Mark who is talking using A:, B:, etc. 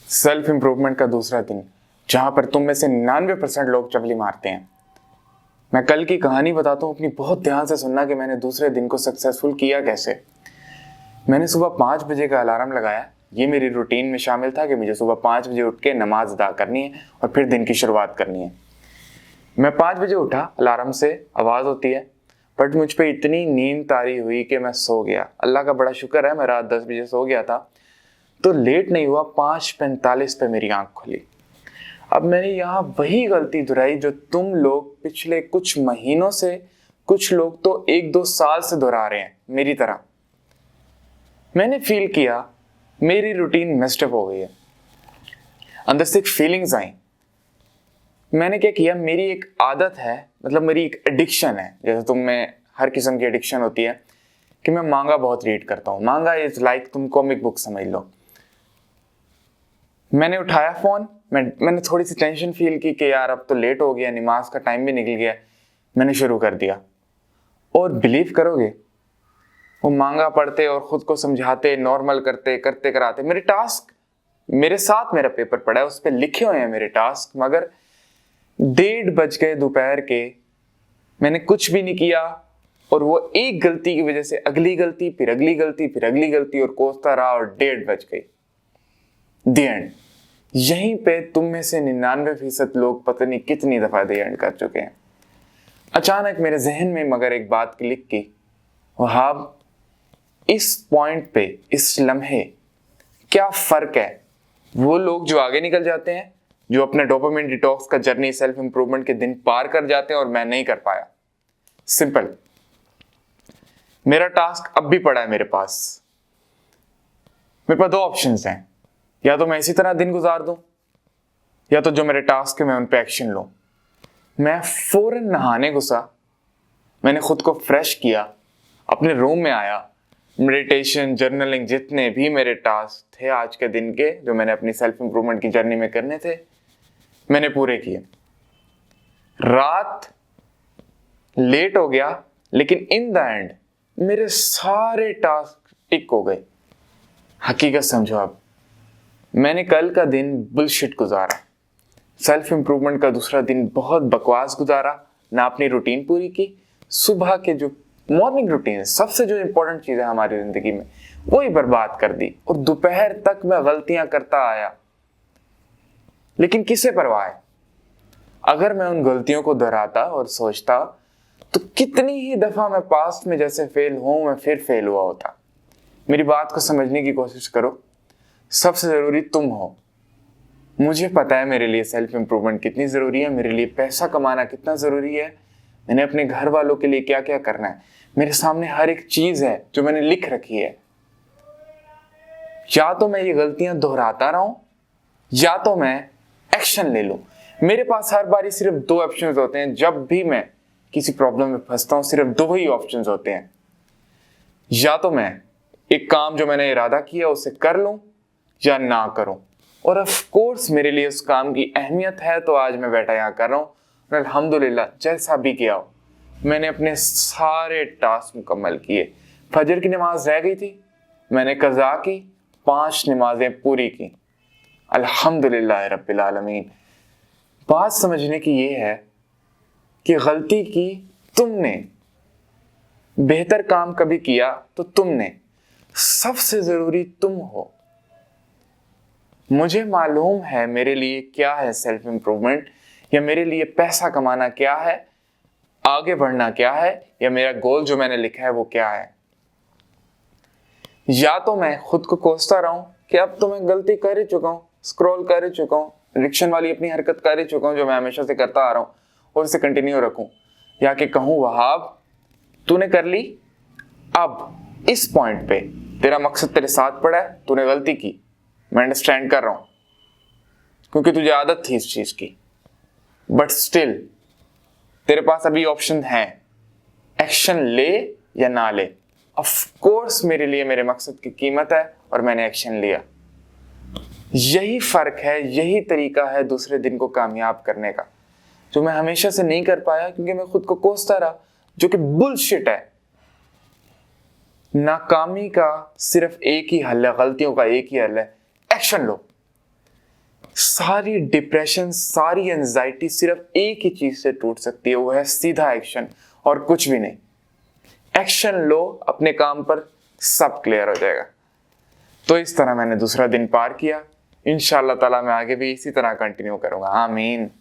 A: Self improvement का दूसरा दिन, जहां पर तुम में से 99% लोग चपली मारते हैं। मैं कल की कहानी बताता हूँ, अपनी बहुत ध्यान से सुनना कि मैंने दूसरे दिन को सक्सेसफुल किया कैसे। मैंने सुबह 5 बजे का अलार्म लगाया। ये मेरी रूटीन में शामिल था कि मुझे सुबह 5 बजे उठ के नमाज अदा करनी है और फिर दिन की शुरुआत करनी है। मैं 5 बजे उठा, अलार्म से आवाज़ होती है, बट मुझ पे इतनी नींद तारी हुई कि मैं सो गया। अल्लाह का बड़ा शुक्र है, मैं रात 10 बजे सो गया था, तो लेट नहीं हुआ। 5:45 पे मेरी आंख खुली। अब मैंने यहाँ वही गलती दोहराई जो तुम लोग पिछले कुछ महीनों से, कुछ लोग तो 1-2 साल से दोहरा रहे हैं मेरी तरह। मैंने फील किया मेरी रूटीन मेस्टअप हो गई है। अंदर से एक फीलिंग्स आई। मैंने क्या किया, मेरी एक आदत है, मतलब मेरी एक एडिक्शन है, जैसे तुम में हर किस्म की एडिक्शन होती है, कि मैं मांगा बहुत रीड करता हूँ। मांगा इज लाइक तुम कॉमिक बुक समझ लो। मैंने उठाया फोन, मैंने थोड़ी सी टेंशन फील की कि यार अब तो लेट हो गया, नमाज का टाइम भी निकल गया। मैंने शुरू कर दिया और बिलीव करोगे, वो मांगा पढ़ते और खुद को समझाते, नॉर्मल करते करते कराते मेरे टास्क, मेरे साथ मेरा पेपर पड़ा है, उस पर लिखे हुए हैं मेरे टास्क, मगर 1:30 बज गए दोपहर के, मैंने कुछ भी नहीं किया। और वो एक गलती की वजह से अगली गलती, फिर अगली गलती, फिर अगली गलती, और कोसता रहा और 1:30 बज गई। The end. यहीं पे तुम में से 99% लोग पता नहीं कितनी दफा द एंड कर चुके हैं। अचानक मेरे जहन में मगर एक बात क्लिक की, वहाब इस पॉइंट पे, इस लम्हे क्या फर्क है वो लोग जो आगे निकल जाते हैं, जो अपने डोपामिन डिटॉक्स का जर्नी, सेल्फ इंप्रूवमेंट के दिन पार कर जाते हैं, और मैं नहीं कर पाया। सिंपल, मेरा टास्क अब भी पड़ा है मेरे पास। मेरे पास 2 ऑप्शंस हैं, या तो मैं इसी तरह दिन गुजार दूं, या तो जो मेरे टास्क है मैं उन पे एक्शन लूं। मैं फौरन नहाने घुसा, मैंने खुद को फ्रेश किया, अपने रूम में आया, मेडिटेशन, जर्नलिंग, जितने भी मेरे टास्क थे आज के दिन के, जो मैंने अपनी सेल्फ इंप्रूवमेंट की जर्नी में करने थे, मैंने पूरे किए। रात लेट हो गया, लेकिन इन द एंड मेरे सारे टास्क टिक हो गए। हकीकत समझो, अब मैंने कल का दिन बुलशिट गुजारा। सेल्फ इंप्रूवमेंट का दूसरा दिन बहुत बकवास गुजारा, ना अपनी रूटीन पूरी की। सुबह के जो मॉर्निंग रूटीन है, सबसे जो इंपॉर्टेंट चीज है हमारी जिंदगी में, वही बर्बाद कर दी। और दोपहर तक मैं गलतियां करता आया, लेकिन किसे परवाह है। अगर मैं उन गलतियों को दोहराता और सोचता, तो कितनी ही दफा मैं पास्ट में जैसे फेल हूं, मैं फिर फेल हुआ होता। मेरी बात को समझने की कोशिश करो। सबसे जरूरी तुम हो। मुझे पता है मेरे लिए सेल्फ इंप्रूवमेंट कितनी जरूरी है, मेरे लिए पैसा कमाना कितना जरूरी है, मैंने अपने घर वालों के लिए क्या क्या करना है। मेरे सामने हर एक चीज है जो मैंने लिख रखी है। या तो मैं ये गलतियां दोहराता रहूं, या तो मैं एक्शन ले लूं। मेरे पास हर बारी सिर्फ 2 ऑप्शंस होते हैं। जब भी मैं किसी प्रॉब्लम में फंसता हूं, सिर्फ 2 ही ऑप्शंस होते हैं। या तो मैं एक काम जो मैंने इरादा किया उसे कर लूं, या ना करूं। और ऑफ कोर्स मेरे लिए उस काम की अहमियत है, तो आज मैं बैठा यहां कर रहा हूं। और अल्हम्दुलिल्लाह, जैसा भी किया हो, मैंने अपने सारे टास्क मुकम्मल किए। फजर की नमाज रह गई थी, मैंने कज़ा की, 5 नमाजें पूरी की। अल्हम्दुलिल्लाह रब्बिल आलमीन। बात समझने की ये है कि गलती की तुमने, बेहतर काम कभी किया तो तुमने, सबसे जरूरी तुम हो। मुझे मालूम है मेरे लिए क्या है सेल्फ इंप्रूवमेंट, या मेरे लिए पैसा कमाना क्या है, आगे बढ़ना क्या है, या मेरा गोल जो मैंने लिखा है वो क्या है। या तो मैं खुद को कोसता रहूं कि अब तो मैं गलती कर ही चुका हूं, स्क्रॉल कर ही चुका हूं, एडिक्शन वाली अपनी हरकत कर ही चुका हूं जो मैं हमेशा से करता आ रहा हूं, और इसे कंटिन्यू रखूं। या कि कहूं, वहाब तूने कर ली, अब इस पॉइंट पे तेरा मकसद तेरे साथ पड़ा है, तूने गलती की, मैं अंडरस्टैंड कर रहा हूं, क्योंकि तुझे आदत थी इस चीज की, बट स्टिल तेरे पास अभी ऑप्शन है, एक्शन ले या ना ले। ऑफ कोर्स मेरे लिए मेरे मकसद की कीमत है, और मैंने एक्शन लिया। यही फर्क है, यही तरीका है दूसरे दिन को कामयाब करने का, जो मैं हमेशा से नहीं कर पाया क्योंकि मैं खुद को कोसता रहा, जो कि बुलशिट है। नाकामी का सिर्फ एक ही हल है, गलतियों का एक ही हल है, एक्शन लो। सारी डिप्रेशन, सारी एंजाइटी सिर्फ एक ही चीज से टूट सकती है, वो है सीधा एक्शन, और कुछ भी नहीं। एक्शन लो अपने काम पर, सब क्लियर हो जाएगा। तो इस तरह मैंने दूसरा दिन पार किया। इंशाअल्लाह ताला मैं आगे भी इसी तरह कंटिन्यू करूंगा। आमीन।